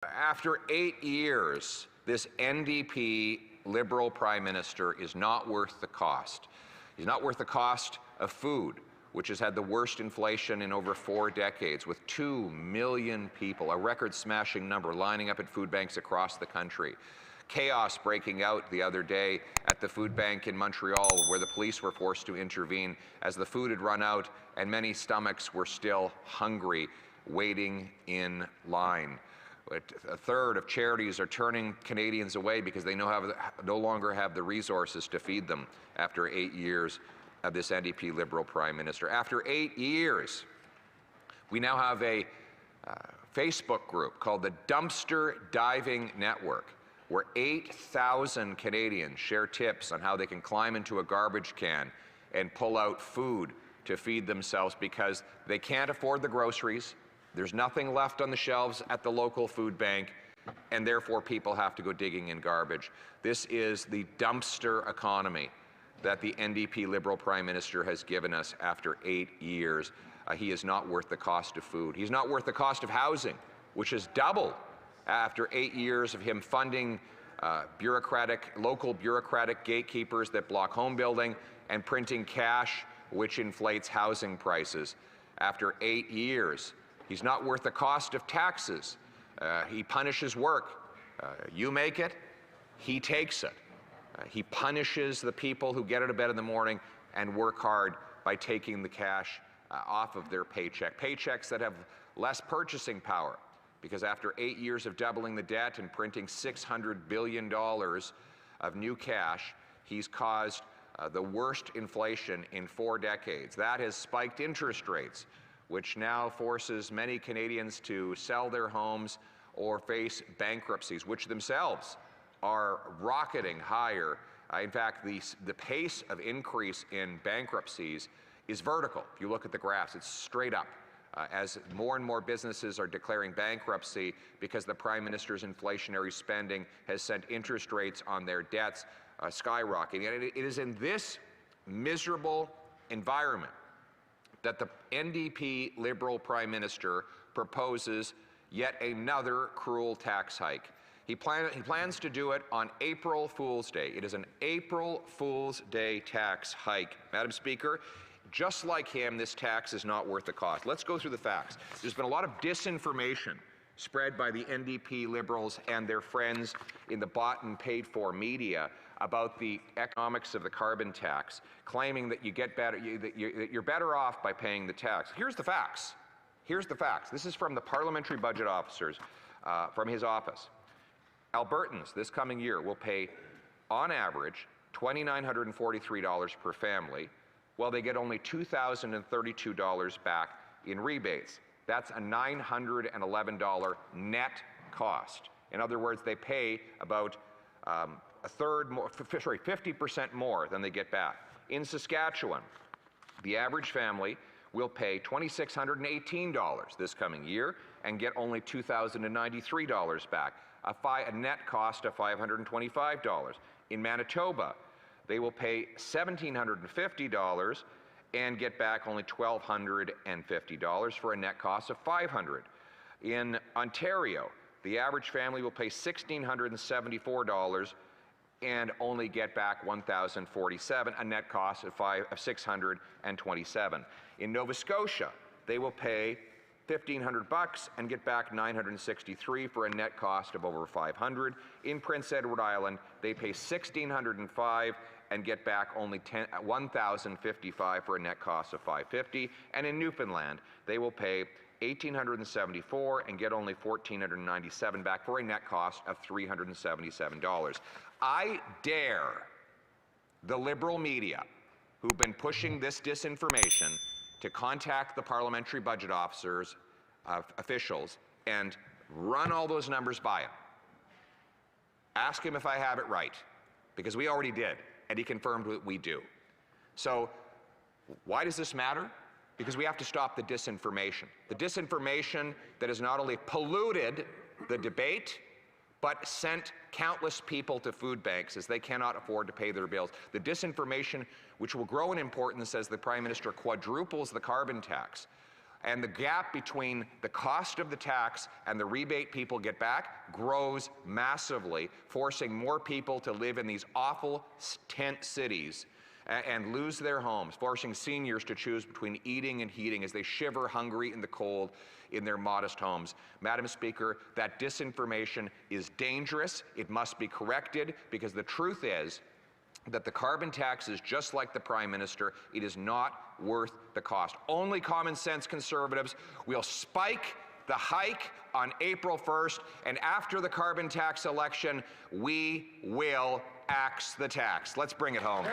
After 8 years, this NDP Liberal Prime Minister is not worth the cost. He's not worth the cost of food, which has had the worst inflation in over 4 decades, with 2 million people, a record-smashing number, lining up at food banks across the country. Chaos breaking out the other day at the food bank in Montreal, where the police were forced to intervene as the food had run out and many stomachs were still hungry, waiting in line. A third of charities are turning Canadians away because they no longer have the resources to feed them after 8 years of this NDP Liberal Prime Minister. After 8 years, we now have a Facebook group called the Dumpster Diving Network, where 8,000 Canadians share tips on how they can climb into a garbage can and pull out food to feed themselves because they can't afford the groceries. There's nothing left on the shelves at the local food bank, and therefore people have to go digging in garbage. This is the dumpster economy that the NDP Liberal Prime Minister has given us after 8 years. He is not worth the cost of food. He's not worth the cost of housing, which has doubled after 8 years of him funding local bureaucratic gatekeepers that block home building and printing cash, which inflates housing prices. After 8 years, he's not worth the cost of taxes. He punishes work. You make it, he takes it. He punishes the people who get out of bed in the morning and work hard by taking the cash off of their paychecks that have less purchasing power. Because after 8 years of doubling the debt and printing $600 billion of new cash, he's caused the worst inflation in 4 decades. That has spiked interest rates, which now forces many Canadians to sell their homes or face bankruptcies, which themselves are rocketing higher. In fact, the pace of increase in bankruptcies is vertical. If you look at the graphs, it's straight up as more and more businesses are declaring bankruptcy because the Prime Minister's inflationary spending has sent interest rates on their debts skyrocketing. And it is in this miserable environment that the NDP Liberal Prime Minister proposes yet another cruel tax hike. He plans to do it on April Fool's Day. It is an April Fool's Day tax hike. Madam Speaker, just like him, this tax is not worth the cost. Let's go through the facts. There's been a lot of disinformation spread by the NDP Liberals and their friends in the bought and paid for media about the economics of the carbon tax, claiming that you're better off by paying the tax. Here's the facts. Here's the facts. This is from the parliamentary budget officers from his office. Albertans this coming year will pay, on average, $2,943 per family, while they get only $2,032 back in rebates. That's a $911 net cost. In other words, they pay about 50% more than they get back. In Saskatchewan, the average family will pay $2,618 this coming year and get only $2,093 back, a net cost of $525. In Manitoba, they will pay $1,750 and get back only $1,250 for a net cost of $500. In Ontario, the average family will pay $1,674 and only get back $1,047, a net cost of $627. In Nova Scotia, they will pay $1,500 and get back $963 for a net cost of over $500. In Prince Edward Island, they pay $1,605 and get back only $1,055 for a net cost of $550. And in Newfoundland, they will pay $1,874 and get only $1,497 back for a net cost of $377. I dare the Liberal media, who've been pushing this disinformation, to contact the parliamentary budget officers, officials, and run all those numbers by him. Ask him if I have it right, because we already did, and he confirmed what we do. So why does this matter? Because we have to stop the disinformation. The disinformation that has not only polluted the debate, but sent countless people to food banks as they cannot afford to pay their bills. The disinformation, which will grow in importance as the Prime Minister quadruples the carbon tax, And the gap between the cost of the tax and the rebate people get back grows massively, forcing more people to live in these awful tent cities and lose their homes, forcing seniors to choose between eating and heating as they shiver hungry in the cold in their modest homes. Madam Speaker, that disinformation is dangerous. It must be corrected, because the truth is that the carbon tax is just like the Prime Minister. It is not worth the cost. Only common sense Conservatives will spike the hike on April 1st, and after the carbon tax election, we will axe the tax. Let's bring it home.